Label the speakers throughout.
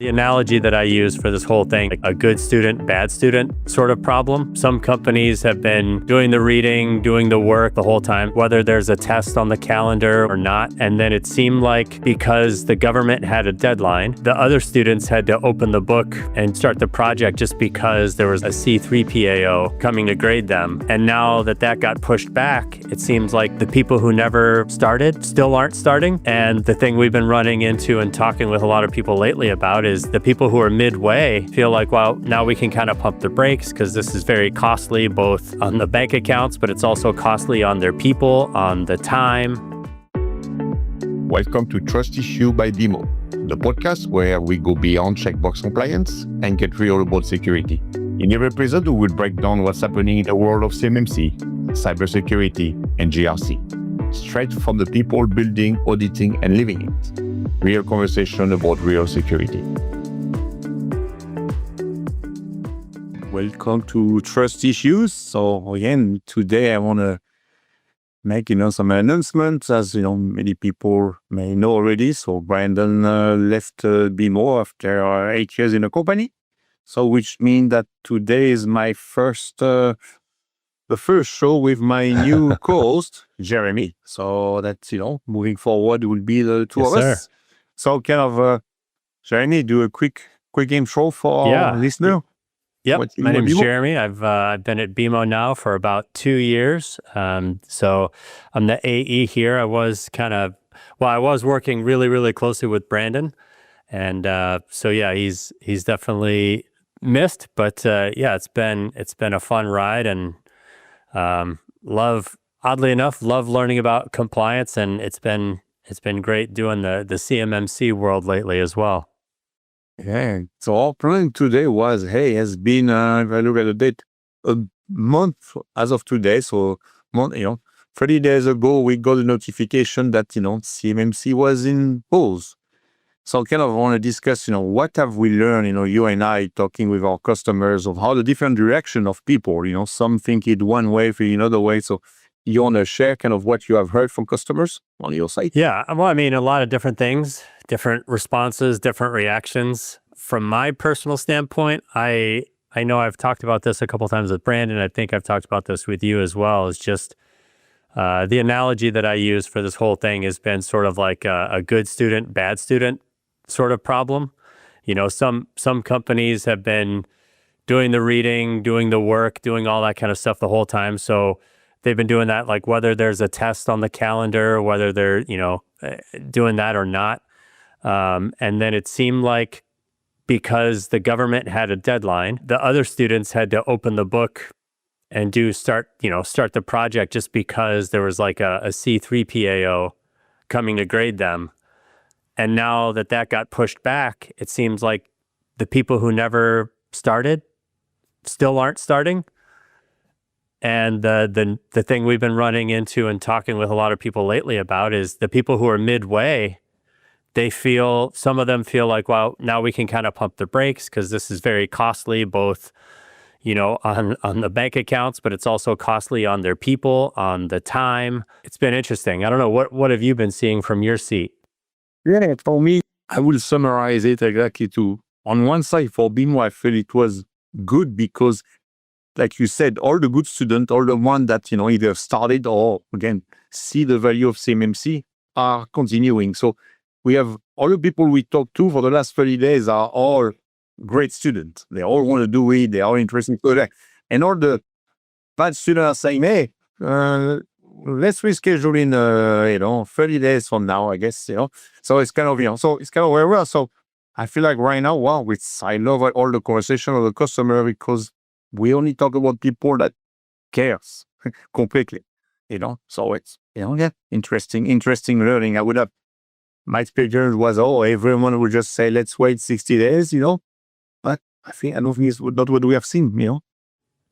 Speaker 1: The analogy that I use for this whole thing, like a good student, bad student sort of problem. Some companies have been doing the reading, doing the work the whole time, whether there's a test on the calendar or not. And then it seemed like because the government had a deadline, the other students had to open the book and start the project just because there was a C3 PAO coming to grade them. And now that that got pushed back, it seems like the people who never started still aren't starting. And the thing we've been running into and talking with a lot of people lately about is the people who are midway feel like, well, now we can kind of pump the brakes because this is very costly, both on the bank accounts, but it's also costly on their people, on the time.
Speaker 2: Welcome to Trust Issue by BMO, the podcast where we go beyond checkbox compliance and get real about security. In every episode, we will break down what's happening in the world of CMMC, cybersecurity, and GRC, straight from the people building, auditing, and living it. Real conversation about real security.
Speaker 3: Welcome to Trust Issues. So again, today I want to make some announcements, as many people may know already. So Brandon left BMO after 8 years in the company. So which means that today is my the first show with my new co-host, Jeremy. So that's, moving forward will be the two of us. So Jeremy, do a quick intro for our listener.
Speaker 1: Yep, my name is Jeremy. I've been at BMO now for about 2 years. So I'm the AE here. I was working really, really closely with Brandon. And he's definitely missed, but it's been a fun ride, and oddly enough, love learning about compliance, and it's been great doing the CMMC world lately as well.
Speaker 3: Yeah. So our plan today has been, if I look at the date, a month as of today. So 30 days ago, we got a notification that, CMMC was in pause. So I want to discuss, what have we learned, you and I talking with our customers of how the different direction of people, some think it one way, for another way. So you want to share what you have heard from customers on your site?
Speaker 1: Yeah, well, a lot of different things, different responses, different reactions. From my personal standpoint, I know I've talked about this a couple of times with Brandon. I think I've talked about this with you as well. Is just the analogy that I use for this whole thing has been sort of like a good student, bad student sort of problem. Some companies have been doing the reading, doing the work, doing all that kind of stuff the whole time. So they've been doing that, like whether there's a test on the calendar, whether they're, doing that or not. And then it seemed like because the government had a deadline, the other students had to open the book and start the project just because there was like a C3 PAO coming to grade them. And now that got pushed back, it seems like the people who never started still aren't starting. And the thing we've been running into and talking with a lot of people lately about is the people who are midway, some of them feel like, well, now we can kind of pump the brakes because this is very costly, both, on the bank accounts, but it's also costly on their people, on the time. It's been interesting. I don't know, what have you been seeing from your seat?
Speaker 3: Yeah, for me, I will summarize it exactly too. On one side, for BMO, I feel it was good because, like you said, all the good students, all the ones that, either started or, again, see the value of CMMC are continuing. So we have all the people we talked to for the last 30 days are all great students. They all want to do it. They are interested in it. And all the bad students are saying, hey, let's reschedule in, 30 days from now, I guess, So it's kind of, so it's kind of where we are. So I feel like right now, I love all the conversation of the customer because we only talk about people that cares completely, So it's, interesting learning. My experience was, everyone would just say, let's wait 60 days, But I don't think it's not what we have seen,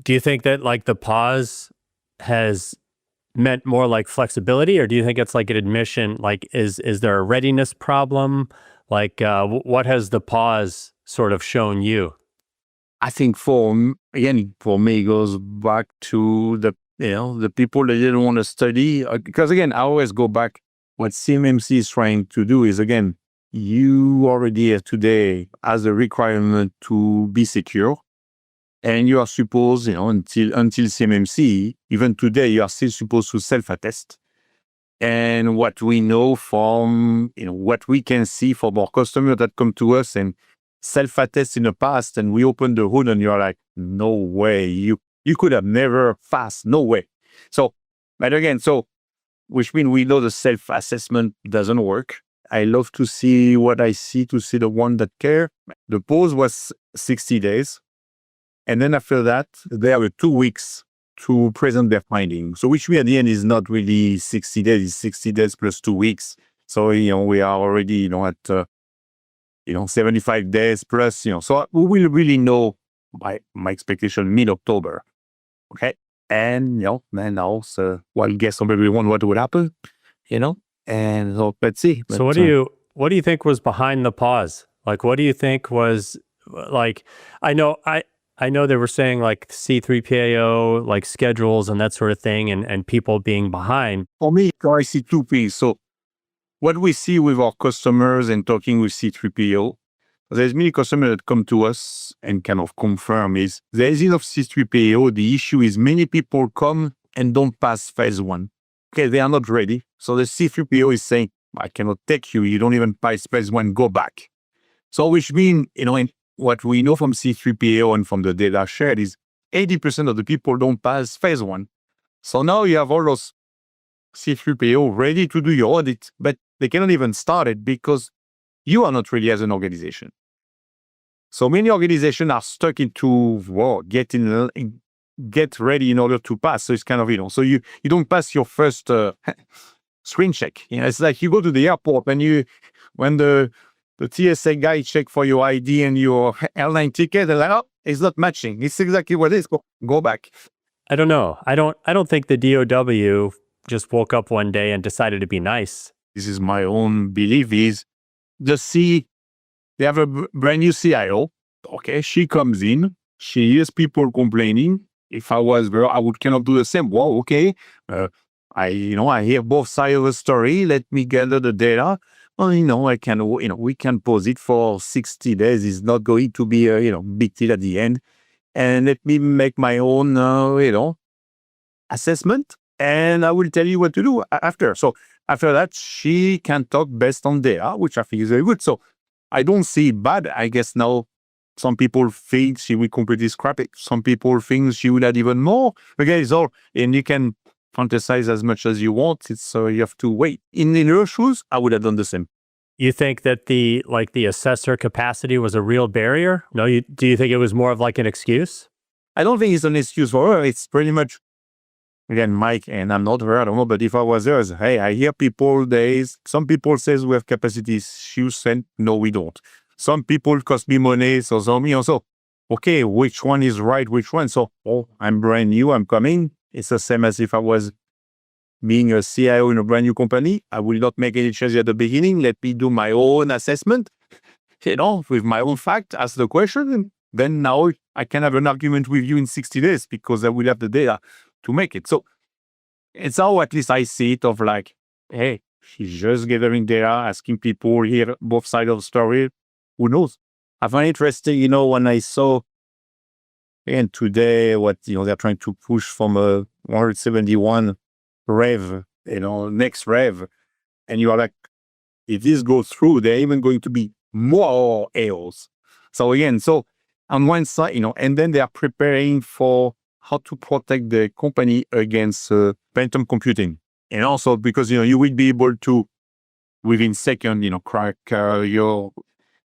Speaker 1: Do you think that like the pause has meant more like flexibility, or do you think it's like an admission, like is there a readiness problem? Like what has the pause sort of shown you?
Speaker 3: I think for me, it goes back to the people that didn't want to study. Because again, I always go back. What CMMC is trying to do is, again, you already have today as a requirement to be secure. And you are supposed, until CMMC, even today, you are still supposed to self-attest. And what we know from, what we can see from our customers that come to us and self-attest in the past, and we open the hood and you're like, no way, you could have never passed, no way. So, but again, which means we know the self-assessment doesn't work. I love to see what I see, to see the one that care. The pause was 60 days. And then after that, there were 2 weeks to present their findings. So which we at the end is not really 60 days, it's 60 days plus 2 weeks. So, we are already, at, 75 days plus, so we will really know by my expectation mid-October. Okay. And, then now, well, guess everyone what would happen, and so let's see.
Speaker 1: So what do you think was behind the pause? Like, what do you think was like, I know they were saying like C3PAO, like schedules and that sort of thing, and people being behind.
Speaker 3: For me, I see two things. So what we see with our customers and talking with C3PAO, there's many customers that come to us and kind of confirm is there is enough C3PAO. The issue is many people come and don't pass phase 1. Okay, they are not ready. So the C3PAO is saying, I cannot take you. You don't even pass phase 1, go back. So which means, and what we know from C3PAO and from the data shared is 80% of the people don't pass phase 1. So now you have all those C3PAO ready to do your audit, but they cannot even start it because you are not ready as an organization. So many organizations are stuck into get ready in order to pass. So it's kind of, so you don't pass your first screen check. It's like you go to the airport and when the TSA guy check for your ID and your airline ticket, they're like, oh, it's not matching. It's exactly what it is. Go back.
Speaker 1: I don't know. I don't think the DOW just woke up one day and decided to be nice.
Speaker 3: This is my own belief is they have a brand new CIO. Okay, she comes in, she hears people complaining. If I was her, I would cannot do the same. Well, okay, I hear both sides of the story. Let me gather the data. Well, I can, we can pause it for 60 days. It's not going to be a, big deal at the end. And let me make my own, assessment. And I will tell you what to do after. So after that, she can talk based on data, which I think is very good. So I don't see it bad. I guess now some people think she will completely scrap it. Some people think she will add even more. Again, it's all, and you can fantasize as much as you want. It's you have to wait. In her shoes, I would have done the same.
Speaker 1: You think that the assessor capacity was a real barrier? No, do you think it was more of like an excuse?
Speaker 3: I don't think it's an excuse for her. It's pretty much, again, Mike, and I'm not her, I don't know, but if I was there, hey, I hear some people says we have capacities. She said, no, we don't. Some people cost me money, so okay, which one is right, which one? So, I'm brand new, I'm coming. It's the same as if I was being a CIO in a brand new company. I will not make any changes at the beginning. Let me do my own assessment, with my own fact, ask the question, and then now I can have an argument with you in 60 days because I will have the data to make it. So it's how at least I see it of like, hey, she's just gathering data, asking people here both sides of the story. Who knows? I find it interesting, when I saw, again, today, what, they're trying to push from a 171 rev, next rev. And you are like, if this goes through, they're even going to be more AOs. So again, on one side, and then they are preparing for how to protect the company against quantum computing. And also because, you will be able to, within seconds, crack your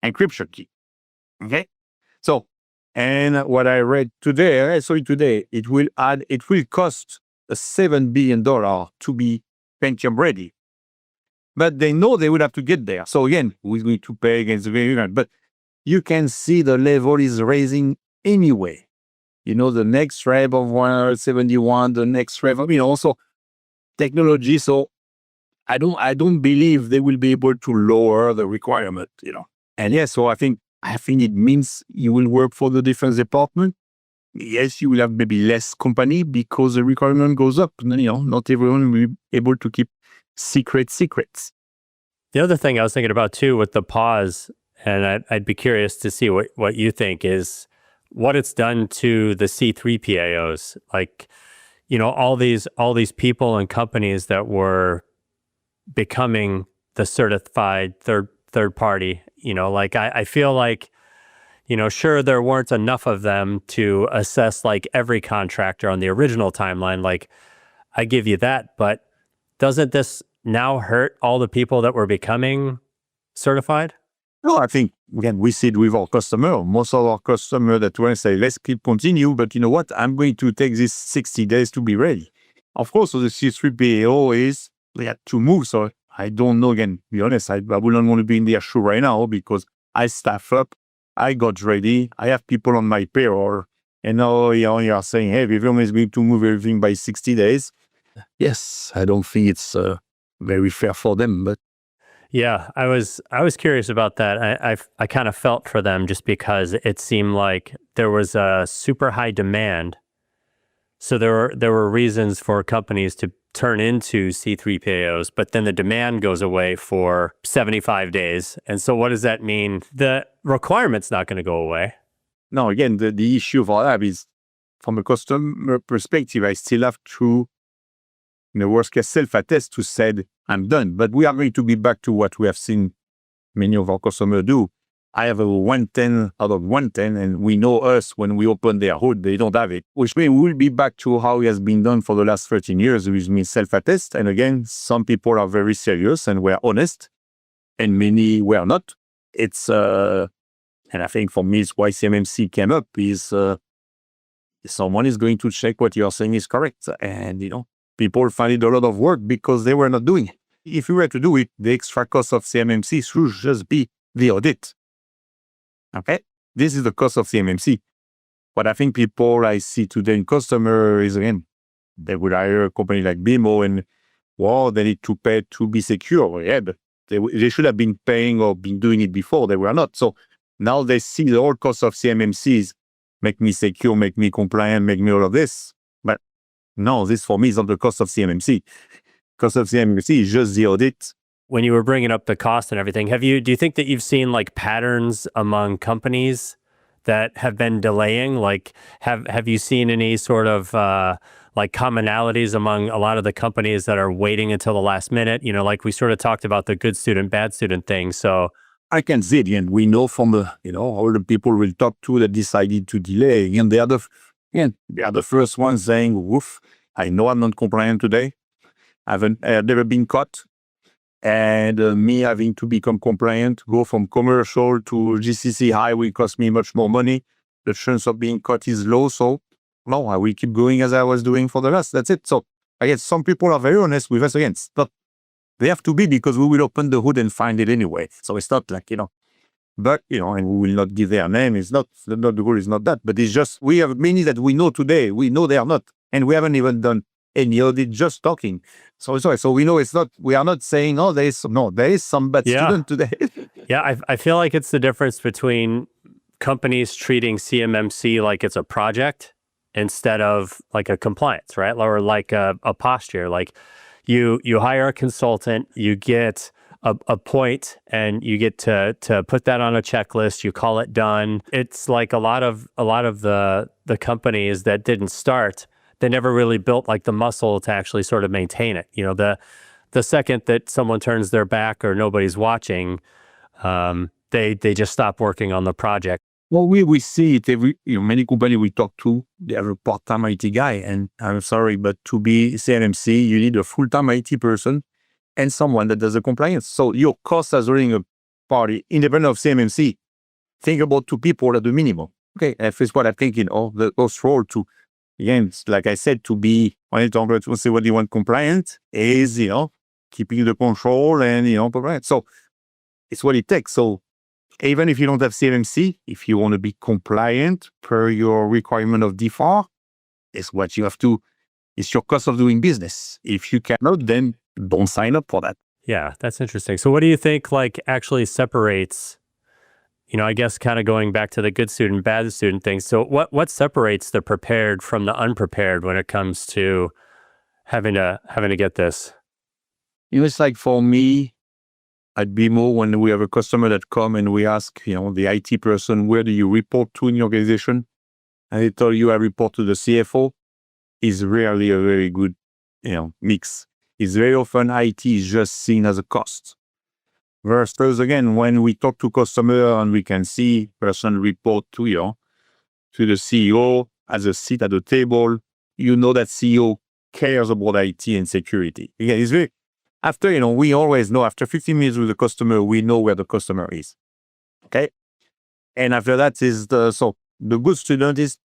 Speaker 3: encryption key. Okay? So, and what I read today, it will cost $7 billion to be Pentium ready. But they know they would have to get there. So again, who's going to pay against the variant? But you can see the level is raising anyway. The next rev of 171, the next rev, also technology. So I don't believe they will be able to lower the requirement, And yes, so I think it means you will work for the defense department. Yes, you will have maybe less company because the requirement goes up. Not everyone will be able to keep secrets.
Speaker 1: The other thing I was thinking about too with the pause, and I'd be curious to see what you think, is what it's done to the C3 PAOs. Like, all these people and companies that were becoming the certified third party. Like I feel like, sure, there weren't enough of them to assess like every contractor on the original timeline. Like, I give you that, but doesn't this now hurt all the people that were becoming certified?
Speaker 3: No, I think, again, we see it with our customer. Most of our customers that want to say, let's keep continue, but you know what? I'm going to take this 60 days to be ready. Of course, so the C3 PAO is, they had to move. So I don't know, again, to be honest, I wouldn't want to be in their shoe right now because I staff up, I got ready, I have people on my payroll, and now you are saying, hey, everyone is going to move everything by 60 days. Yes, I don't think it's very fair for them, but
Speaker 1: Yeah, I was curious about that. I kind of felt for them just because it seemed like there was a super high demand. So there were reasons for companies to turn into C3 PAOs, but then the demand goes away for 75 days. And so what does that mean? The requirement's not going to go away.
Speaker 3: no, again, the issue for that is from a customer perspective, I still have to, in the worst case, self-attest to said, I'm done. But we are going to be back to what we have seen many of our customers do. I have a 110 out of 110, and we know us when we open their hood, they don't have it. Which means we will be back to how it has been done for the last 13 years, which means self-attest. And again, some people are very serious and were honest, and many were not. It's, and I think for me, it's why CMMC came up is someone is going to check what you're saying is correct. And, people find it a lot of work because they were not doing it. If you were to do it, the extra cost of CMMC should just be the audit. Okay? This is the cost of CMMC. What I think people I see today in customer is, again, they would hire a company like BMO and, well, they need to pay to be secure. Yeah, but they should have been paying or been doing it before. They were not. So now they see the whole cost of CMMCs, make me secure, make me compliant, make me all of this. But no, this for me is not the cost of CMMC. Cost of CMMC is just the audit.
Speaker 1: When you were bringing up the cost and everything, do you think that you've seen like patterns among companies that have been delaying? Like, have you seen any sort of like commonalities among a lot of the companies that are waiting until the last minute? Like we sort of talked about the good student, bad student thing. So
Speaker 3: I can say it again. We know from the, all the people we'll talk to that decided to delay. Again, they are the first ones saying, woof, I know I'm not compliant today. I've never been caught. And me having to become compliant, go from commercial to GCC high will cost me much more money. The chance of being caught is low. So, no, I will keep going as I was doing for the rest. That's it. So, I guess some people are very honest with us. Again, but they have to be because we will open the hood and find it anyway. So, it's not like, but, and we will not give their name. It's not the goal is not that. But it's just, we have many that we know today. We know they are not. And we haven't even done any audit, just talking. So we know it's not, we are not saying, there is some bad student today.
Speaker 1: Yeah, I feel like it's the difference between companies treating CMMC like it's a project instead of like a compliance, right? Or like a posture. Like you hire a consultant, you get a point, and you get to put that on a checklist. You call it done. It's like a lot of the companies that didn't start, they never really built like the muscle to actually sort of maintain it. The second that someone turns their back or nobody's watching, they just stop working on the project.
Speaker 3: Well, we see it every, many companies we talk to, they have a part-time IT guy, and I'm sorry, but to be CMMC, you need a full-time IT person and someone that does the compliance. So your cost as running a party, independent of CMMC, think about 2 people at the minimum. Okay, that is what I think in all those role to, again, like I said, to be, when you talk about to say what you want compliant is, keeping the control and, compliant. So it's what it takes. So even if you don't have CMMC, if you want to be compliant per your requirement of DFAR, it's what you have to, it's your cost of doing business. If you cannot, then don't sign up for that.
Speaker 1: Yeah, that's interesting. So what do you think like actually separates, I guess kind of going back to the good student, bad student thing. So what separates the prepared from the unprepared when it comes to having to get this?
Speaker 3: It's like for me, at BMO, when we have a customer that come and we ask, the IT person, where do you report to in your organization? And they tell you I report to the CFO, is rarely a very good, mix. It's very often IT is just seen as a cost. Versus again, when we talk to customer and we can see person report to the CEO as a seat at the table, that CEO cares about IT and security. Again, it's very, after, we always know after 15 minutes with the customer, we know where the customer is. Okay. And after that is the good student is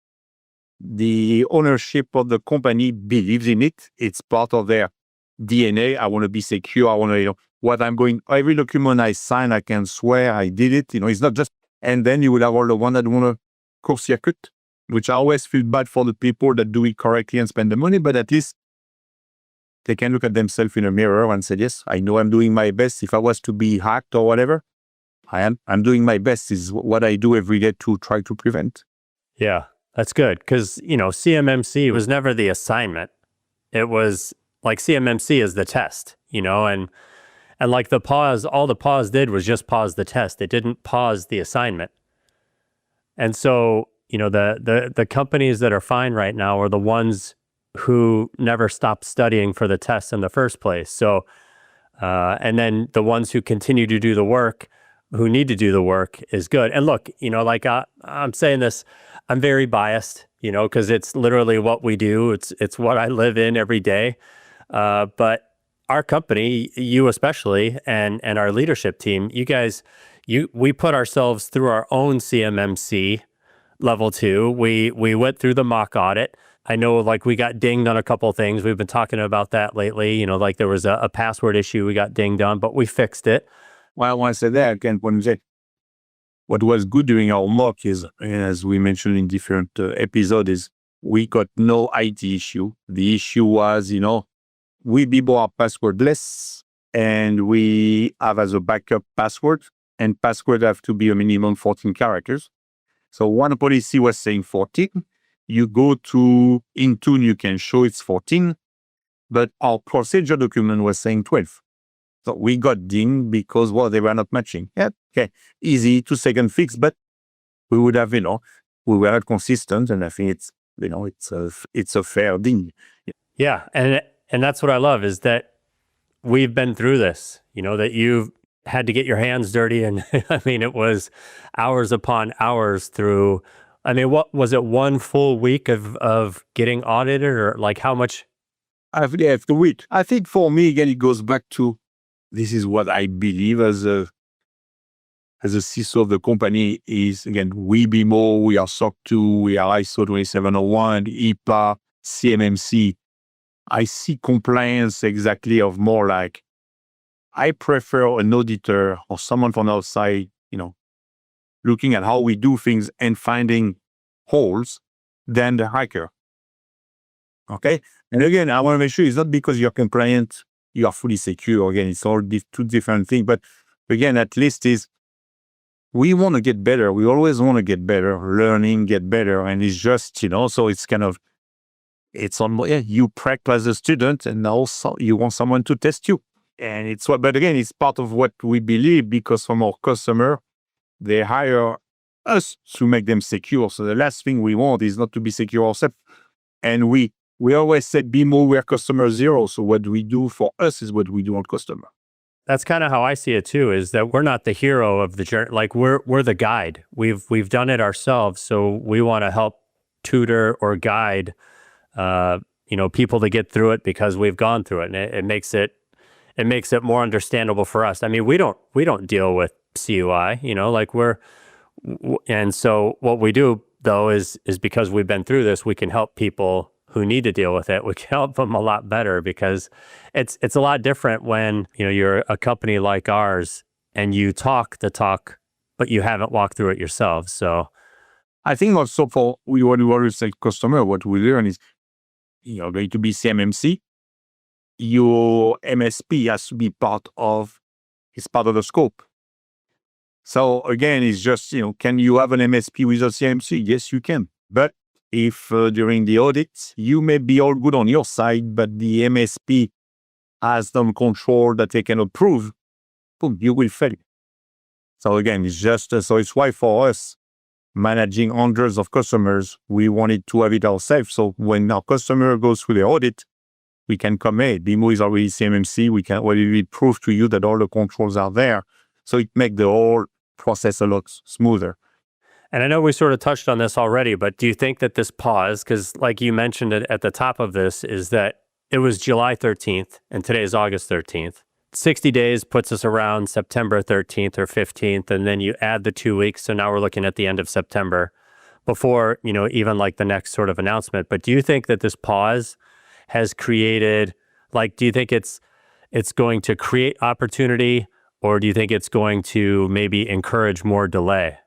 Speaker 3: the ownership of the company believes in it. It's part of their DNA. I want to be secure. I want to, every document I sign, I can swear I did it. It's not just, and then you will have all the one that want to course circuit, which I always feel bad for the people that do it correctly and spend the money, but at least they can look at themselves in a mirror and say, yes, I know I'm doing my best. If I was to be hacked or whatever, I'm doing my best is what I do every day to try to prevent.
Speaker 1: Yeah, that's good. Because, CMMC was never the assignment. It was like CMMC is the test, and like the pause, all the pause did was just pause the test. It didn't pause the assignment. And so, the companies that are fine right now are the ones who never stopped studying for the test in the first place. So, and then the ones who continue to do the work, who need to do the work is good. And look, like I'm saying this, I'm very biased, because it's literally what we do. It's what I live in every day. But our company, you especially, and our leadership team, you guys, we put ourselves through our own CMMC level 2. We went through the mock audit. I know like we got dinged on a couple of things. We've been talking about that lately. Like there was a password issue we got dinged on, but we fixed it.
Speaker 3: Well, I want to say that again, what was good during our mock is, as we mentioned in different episodes, is we got no IT issue. The issue was, we be more passwordless and we have as a backup password, and password have to be a minimum 14 characters. So one policy was saying 14. You go to Intune, you can show it's 14, but our procedure document was saying 12. So we got dinged because, they were not matching. Yeah, okay, easy 2-second fix, but we would have, we were not consistent, and I think it's a fair ding.
Speaker 1: Yeah, and that's what I love is that we've been through this. That you've had to get your hands dirty, and I mean it was hours upon hours through. I mean, what was it? 1 full week of getting audited, or like how much?
Speaker 3: After week. I think for me again, it goes back to this is what I believe as a CISO of the company is, again, we BMO, we are SOC 2, we are ISO 27001, IPA, CMMC. I see compliance exactly of more like, I prefer an auditor or someone from outside, looking at how we do things and finding holes than the hacker. Okay? And again, I want to make sure it's not because you're compliant, you are fully secure. Again, it's all two different things. But again, at least we want to get better. We always want to get better, learning, get better. And it's just, so it's kind of, it's on, you practice as a student and also you want someone to test you. And but again, it's part of what we believe because from our customer, they hire us to make them secure. So the last thing we want is not to be secure ourselves. And we always said, BMO, we're customer zero. So what we do for us is what we do on customer.
Speaker 1: That's kind of how I see it too, is that we're not the hero of the journey. Like we're the guide. We've done it ourselves. So we want to help tutor or guide, people to get through it because we've gone through it. And it makes it more understandable for us. I mean, we don't deal with CUI, and so what we do though is because we've been through this, we can help people who need to deal with it. We can help them a lot better because it's a lot different when, you're a company like ours and you talk the talk, but you haven't walked through it yourself. So
Speaker 3: I think also what we always say customer, what we learn is, going to be CMMC, your MSP has to be part of the scope. So again, it's just, can you have an MSP without CMMC? Yes, you can. But if during the audit, you may be all good on your side, but the MSP has some control that they can approve, boom, you will fail. So again, it's just, so it's why for us, managing hundreds of customers, we wanted to have it ourselves. So when our customer goes through the audit, we can come, hey, BMO is already CMMC. We can already prove to you that all the controls are there. So it makes the whole process a lot smoother.
Speaker 1: And I know we sort of touched on this already, but do you think that this pause, because like you mentioned it at the top of this, is that it was July 13th and today is August 13th. 60 days puts us around September 13th or 15th, and then you add the 2 weeks. So now we're looking at the end of September before, even like the next sort of announcement. But do you think that this pause has created, do you think it's going to create opportunity, or do you think it's going to maybe encourage more delay?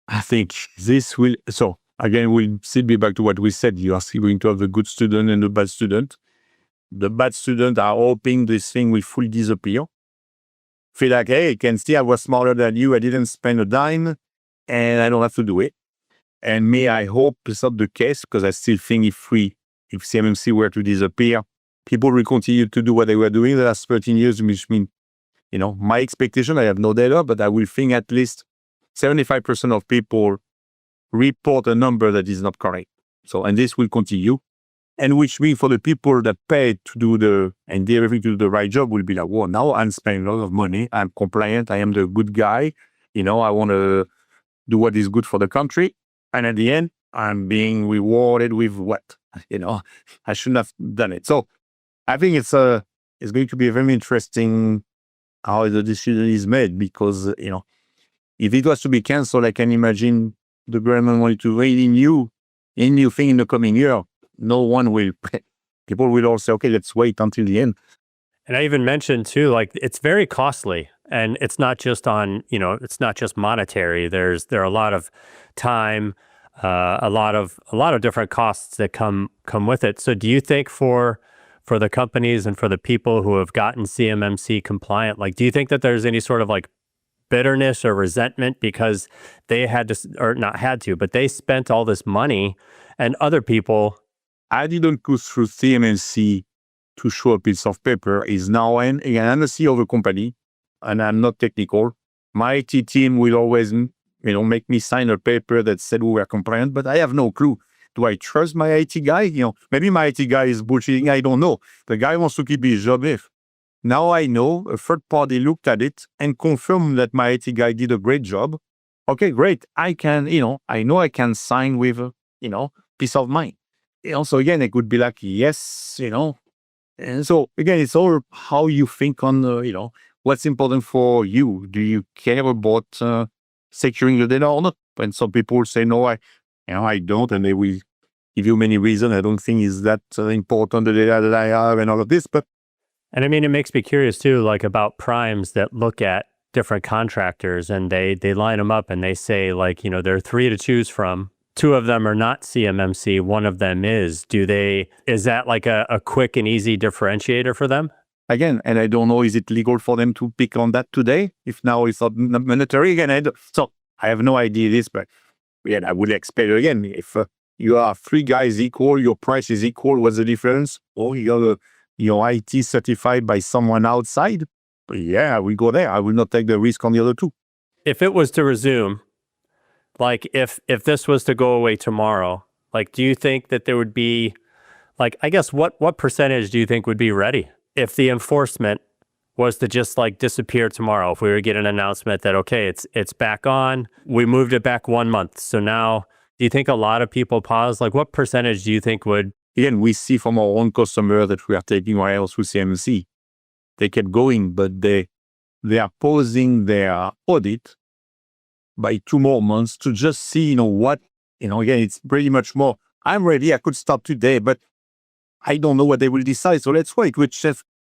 Speaker 3: I think this will, so again, we'll still be back to what we said. You are still going to have the good student and the bad student. The bad students are hoping this thing will fully disappear. Feel like, hey, can see I was smarter than you. I didn't spend a dime and I don't have to do it. And me, I hope it's not the case, because I still think if CMMC were to disappear, people will continue to do what they were doing the last 13 years, which means, my expectation, I have no data, but I will think at least 75% of people report a number that is not correct. So, and this will continue. And which means for the people that pay to do and do everything to do the right job will be like, well, now I'm spending a lot of money. I'm compliant. I am the good guy. I want to do what is good for the country. And at the end, I'm being rewarded with what? I shouldn't have done it. So I think it's going to be very interesting how the decision is made, because, if it was to be canceled, I can imagine the government wanted to raise a new thing in the coming year. No one will, people will all say, okay, let's wait until the end.
Speaker 1: And I even mentioned too, it's very costly, and it's not just on, it's not just monetary. There are a lot of time, a lot of different costs that come with it. So do you think for the companies and for the people who have gotten CMMC compliant, do you think that there's any sort of bitterness or resentment because they had to, or not had to, but they spent all this money, and other people?
Speaker 3: I didn't go through CMMC to show a piece of paper. Is now, and again, I'm the CEO of a company and I'm not technical. My IT team will always, make me sign a paper that said we were compliant, but I have no clue. Do I trust my IT guy? Maybe my IT guy is bullshitting. I don't know. The guy wants to keep his job. Now I know a third party looked at it and confirmed that my IT guy did a great job. Okay, great. I can, I know I can sign with, peace of mind. So again, it could be like, yes, and so again, it's all how you think on, what's important for you. Do you care about securing the data or not? And some people say, no, I don't, and they will give you many reasons. I don't think it's that important, the data that I have and all of this.
Speaker 1: And I mean, it makes me curious too, about primes that look at different contractors and they line them up and they say there are 3 to choose from. 2 of them are not CMMC. 1 of them is. Is that a quick and easy differentiator for them?
Speaker 3: Again, and I don't know, is it legal for them to pick on that today? If now it's not mandatory again, so I have no idea this, but again, I would expect again, if you are 3 guys equal, your price is equal, what's the difference? Or you're IT certified by someone outside? But yeah, I will go there. I will not take the risk on the other 2.
Speaker 1: If it was to resume, if this was to go away tomorrow, do you think that there would be, I guess, what percentage do you think would be ready if the enforcement was to just disappear tomorrow? If we were to get an announcement that, okay, it's back on, we moved it back 1 month. So now, do you think a lot of people pause? What percentage do you think would?
Speaker 3: Again, we see from our own customer that we are taking our else through CMMC. They kept going, but they are pausing their audit by 2 more months to just see, what, again, it's pretty much more, I'm ready, I could start today, but I don't know what they will decide. So let's wait, which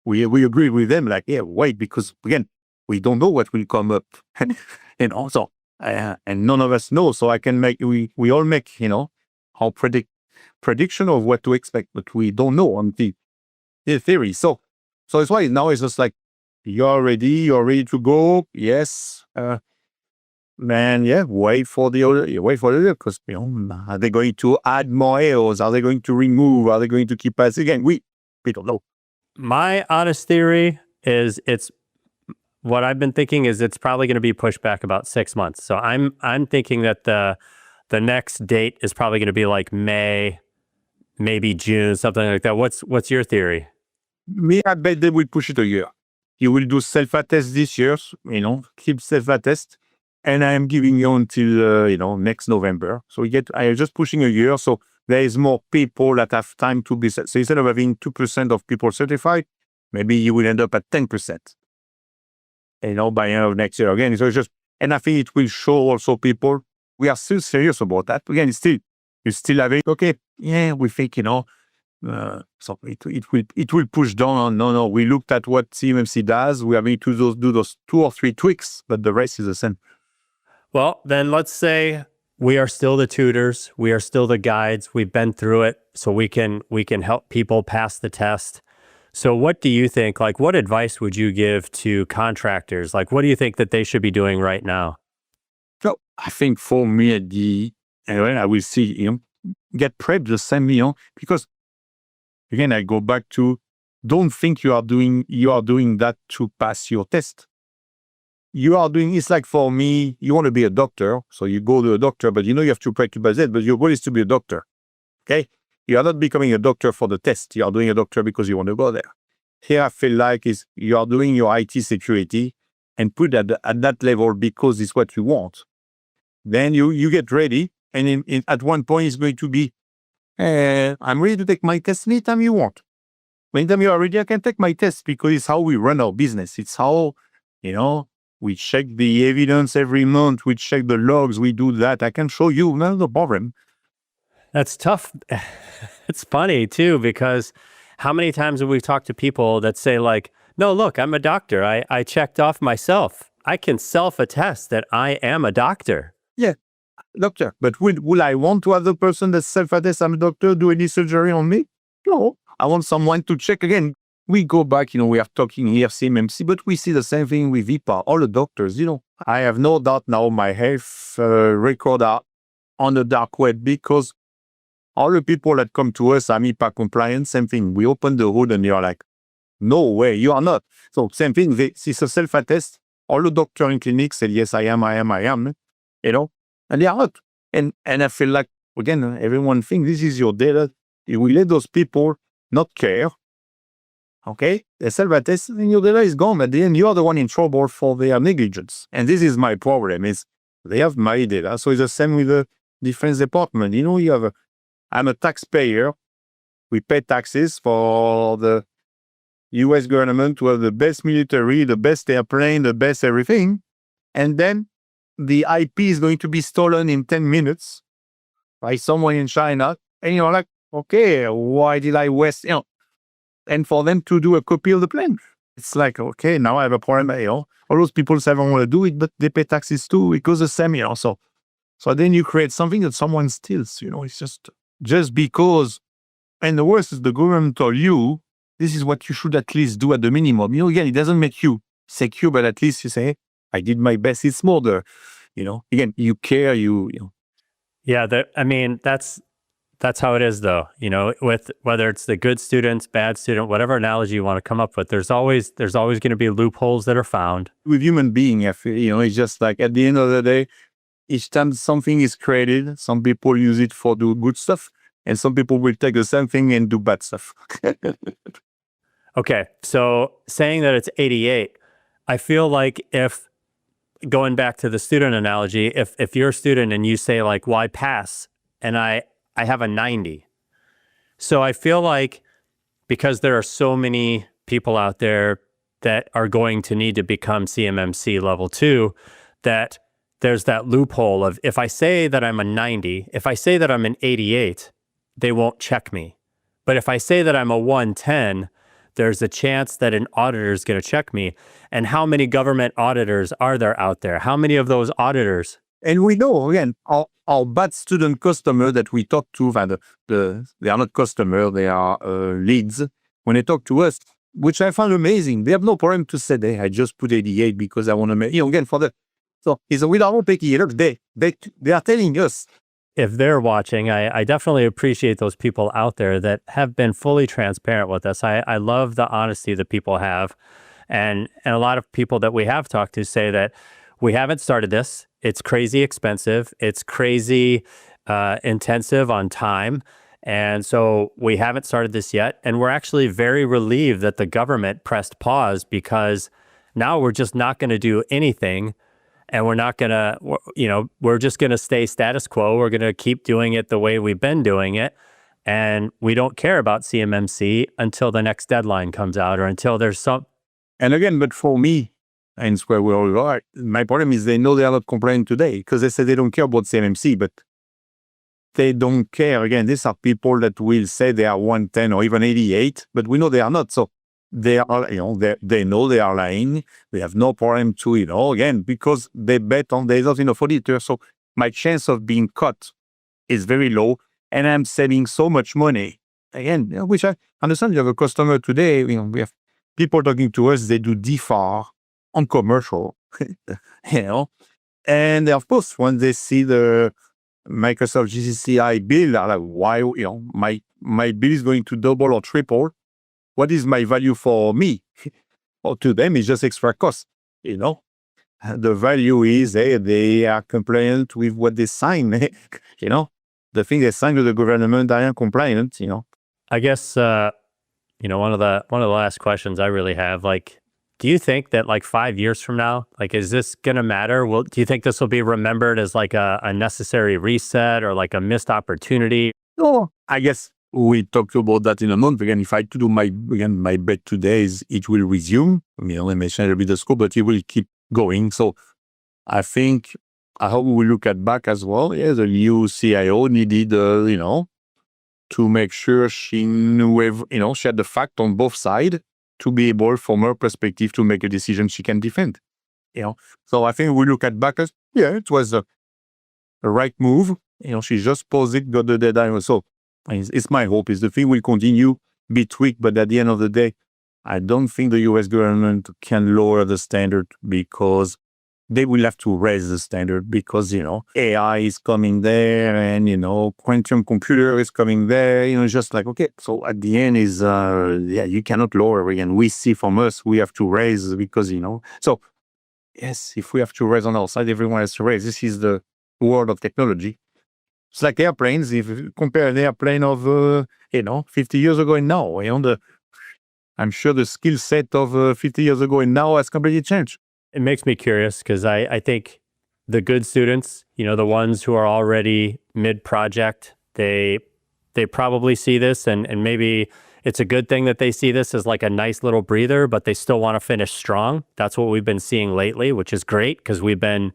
Speaker 3: we agree with them, wait, because again, we don't know what will come up. And also, and none of us know. So we all make, our prediction of what to expect, but we don't know on the theory. So it's why now it's just you're ready to go. Yes. Man, yeah, wait for the other, because, are they going to add more errors? Are they going to remove? Are they going to keep us? Again, we don't know.
Speaker 1: My honest theory is what I've been thinking is it's probably going to be pushed back about 6 months. So I'm thinking that the next date is probably going to be like May, maybe June, something like that. What's your theory?
Speaker 3: Me, I bet they will push it a year. You will do self-attest this year, keep self-attest. And I am giving you until, next November. So I am just pushing a year. So there is more people that have time to be, so instead of having 2% of people certified, maybe you will end up at 10%, by end of next year again. So and I think it will show also people, we are still serious about that. Again, you still have it. Okay. Yeah, we think, so it will push down on, no, we looked at what CMMC does. We are going to do those 2 or 3 tweaks, but the rest is the same.
Speaker 1: Well, then let's say we are still the tutors. We are still the guides. We've been through it, so we can help people pass the test. So what do you think, like what advice would you give to contractors? Like what do you think that they should be doing right now?
Speaker 3: So I think for me, I will see, get prepped the same, because again, I go back to, don't think you are doing that to pass your test. It's like for me, you want to be a doctor, so you go to a doctor, but you have to practice that, but your goal is to be a doctor, okay? You are not becoming a doctor for the test. You are doing a doctor because you want to go there. Here, I feel like you are doing your IT security and put at that level because it's what you want. Then you get ready, and at one point, it's going to be, I'm ready to take my test anytime you want. Anytime you are ready, I can take my test because it's how we run our business. It's how, we check the evidence every month. We check the logs. We do that. I can show you. No problem.
Speaker 1: That's tough. It's funny too, because how many times have we talked to people that say like, no, look, I'm a doctor. I checked off myself. I can self-attest that I am a doctor.
Speaker 3: Yeah, doctor. But will I want to have the person that self-attest I'm a doctor do any surgery on me? No. I want someone to check again. We go back, we are talking here CMMC, but we see the same thing with HIPAA. All the doctors, I have no doubt now my health record are on the dark web because all the people that come to us are HIPAA compliant. Same thing. We open the hood and you're like, no way, you are not. So same thing. It's a self-attest. All the doctor in clinics said, yes, I am, and they are not. And I feel like, again, everyone thinks this is your data. You will let those people not care. Okay, they self-attest and your data is gone. At the end, you are the one in trouble for their negligence. And this is my problem, is they have my data. So it's the same with the defense department. I'm a taxpayer. We pay taxes for the US government to have the best military, the best airplane, the best everything. And then the IP is going to be stolen in 10 minutes by someone in China. And you're like, okay, why did I waste, and for them to do a copy of the plan. It's like, okay, now I have a problem. All those people say I don't want to do it, but they pay taxes too. It goes the same, So then you create something that someone steals, It's just because. And the worst is the government told you, this is what you should at least do at the minimum. Again, it doesn't make you secure, but at least you say, I did my best. It's more again, you care,
Speaker 1: Yeah, that's how it is, though. With whether it's the good students, bad student, whatever analogy you want to come up with, there's always going to be loopholes that are found.
Speaker 3: With human being, it's just like at the end of the day, each time something is created, some people use it for do good stuff, and some people will take the same thing and do bad stuff.
Speaker 1: Okay, so saying that it's 88, I feel like if going back to the student analogy, if you're a student and you say like, why pass? And I have a 90. So I feel like because there are so many people out there that are going to need to become CMMC level 2, that there's that loophole of if I say that I'm a 90, if I say that I'm an 88, they won't check me. But if I say that I'm a 110, there's a chance that an auditor is going to check me. And how many government auditors are there out there? How many of those auditors?
Speaker 3: And we know, again, our bad student customer that we talk to, they are not customer, they are leads. When they talk to us, which I found amazing, they have no problem to say, hey, I just put 88 because I want to make, again, so it's a without picky, they are telling us.
Speaker 1: If they're watching, I definitely appreciate those people out there that have been fully transparent with us. I love the honesty that people have. And a lot of people that we have talked to say that we haven't started this. It's crazy expensive. It's crazy intensive on time. And so we haven't started this yet. And we're actually very relieved that the government pressed pause, because now we're just not going to do anything. And we're not going to, we're just going to stay status quo. We're going to keep doing it the way we've been doing it. And we don't care about CMMC until the next deadline comes out, or until there's some.
Speaker 3: And again, but for me, and it's where we all are, my problem is they know they are not compliant today because they say they don't care about CMMC, but they don't care. Again, these are people that will say they are 110 or even 88, but we know they are not. So they are, they know they are lying. They have no problem to, again, because they bet on there's not enough auditor. So my chance of being caught is very low, and I'm saving so much money. Again, which I understand. You have a customer today, we have people talking to us, they do DFAR on commercial, and of course, when they see the Microsoft GCCI bill, are like, why, my bill is going to double or triple. What is my value for me? Or to them, it's just extra cost, The value is, they are compliant with what they sign, The thing they sign with the government are compliant,
Speaker 1: I guess, one of the last questions I really have, do you think that 5 years from now, is this going to matter? Do you think this will be remembered as a necessary reset, or a missed opportunity?
Speaker 3: No, I guess we talked about that in a month. Again, if I do my bet today is it will resume. I may change a bit the scope, but it will keep going. So I hope we will look at back as well. Yeah, the new CIO needed, to make sure she knew, she had the fact on both sides to be able, from her perspective, to make a decision she can defend. So I think we look at back as, it was a right move. She just paused it, got the deadline. So it's my hope is the thing will continue, be tweaked, but at the end of the day, I don't think the US government can lower the standard, because they will have to raise the standard, because, AI is coming there, and, quantum computer is coming there, just okay. So at the end is, you cannot lower again. We see from us, we have to raise, because, so yes, if we have to raise on our side, everyone has to raise. This is the world of technology. It's like airplanes. If you compare an airplane of, 50 years ago and now, I'm sure the skill set of 50 years ago and now has completely changed.
Speaker 1: It makes me curious, because I think the good students, the ones who are already mid-project, they probably see this, and maybe it's a good thing that they see this as a nice little breather, but they still want to finish strong. That's what we've been seeing lately, which is great, because we've been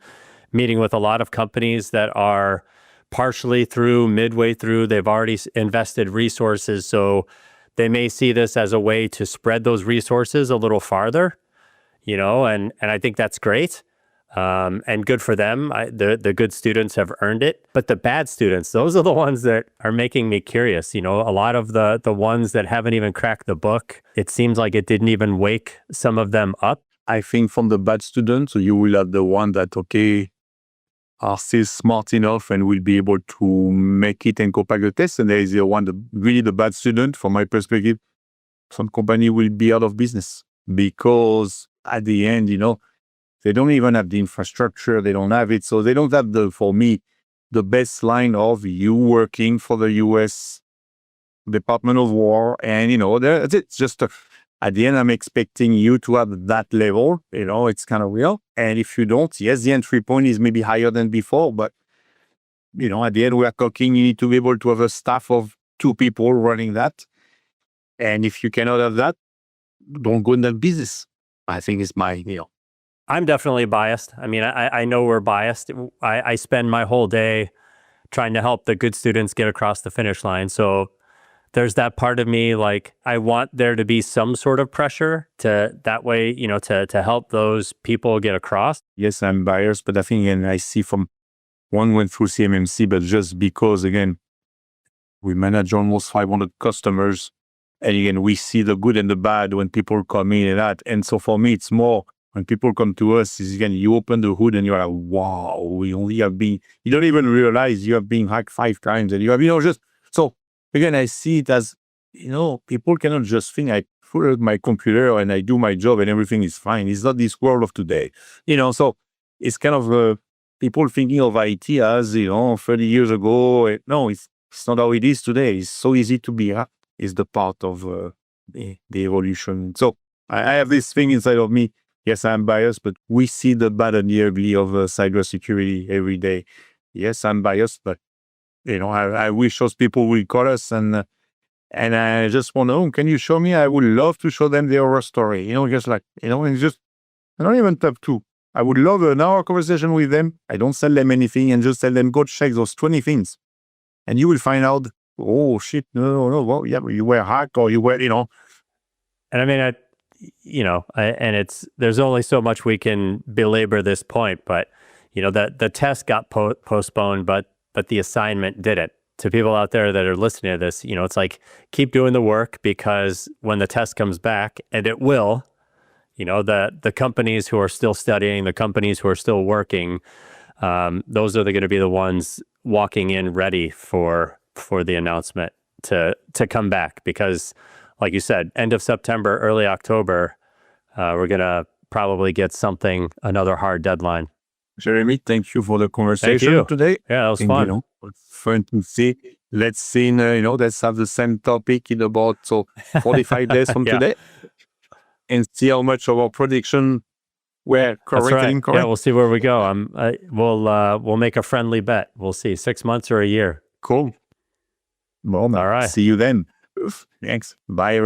Speaker 1: meeting with a lot of companies that are partially through, midway through. They've already invested resources, so they may see this as a way to spread those resources a little farther. And I think that's great, and good for them. The good students have earned it, but the bad students, those are the ones that are making me curious. A lot of the ones that haven't even cracked the book, it seems like it didn't even wake some of them up.
Speaker 3: I think from the bad students, you will have the one that, are still smart enough and will be able to make it and go pack the test. And there is the one, really the bad student, from my perspective, some company will be out of business, because at the end, they don't even have the infrastructure. They don't have it. So they don't have for me, the baseline of you working for the US Department of War. And, it's just, at the end, I'm expecting you to have that level. It's kind of real. And if you don't, yes, the entry point is maybe higher than before. But, at the end, we are talking, you need to be able to have a staff of 2 people running that. And if you cannot have that, don't go in that business. I think it's my,
Speaker 1: I'm definitely biased. I know we're biased. I spend my whole day trying to help the good students get across the finish line. So there's that part of me, I want there to be some sort of pressure to that way, to help those people get across.
Speaker 3: Yes, I'm biased, but I think, and I see from one went through CMMC, but just because, again, we manage almost 500 customers. And again, we see the good and the bad when people come in and that. And so for me, it's more when people come to us, is again, you open the hood and you're like, wow, we only have been, you don't even realize you have been hacked 5 times. And you have, just, so again, I see it as, people cannot just think I put out my computer and I do my job and everything is fine. It's not this world of today, so it's kind of people thinking of IT as, 30 years ago. No, it's not how it is today. It's so easy to be hacked. It's the part of the evolution. So I have this thing inside of me. Yes, I'm biased, but we see the bad and the ugly of cybersecurity every day. Yes, I'm biased, but I wish those people will call us and I just want to know, can you show me? I would love to show them the horror story. Just like, and just I don't even have to. I would love an hour conversation with them. I don't sell them anything and just tell them, go check those 20 things. And you will find out, oh shit, no, well, yeah, you were hacked or you were,
Speaker 1: And I mean, there's only so much we can belabor this point, but the test got postponed, but the assignment didn't. To people out there that are listening to this, it's like, keep doing the work, because when the test comes back, and it will, the companies who are still studying, the companies who are still working, those are going to be the ones walking in ready for the announcement to come back, because like you said, end of September, early October, we're going to probably get another hard deadline.
Speaker 3: Jeremy, thank you for the conversation today.
Speaker 1: Yeah, that was fun.
Speaker 3: It's fun to see. Let's see, let's have the same topic in about 45 days from today, and see how much of our prediction were correct and incorrect.
Speaker 1: Yeah, we'll see where we go. We'll make a friendly bet. We'll see, 6 months or a year.
Speaker 3: Cool. Well, all right. See you then. Thanks. Bye.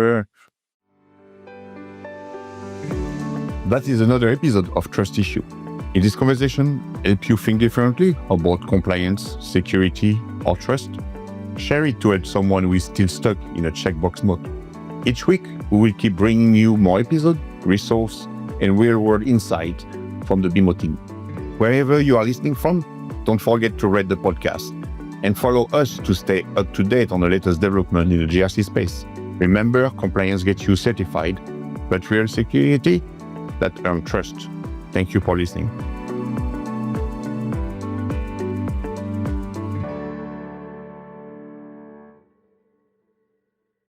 Speaker 2: That is another episode of Trust Issue. In this conversation, help you think differently about compliance, security, or trust. Share it to help someone who is still stuck in a checkbox mode. Each week, we will keep bringing you more episodes, resources, and real-world insight from the BMO team. Wherever you are listening from, don't forget to rate the podcast and follow us to stay up to date on the latest development in the GRC space. Remember, compliance gets you certified, but real security, that earns trust. Thank you for listening.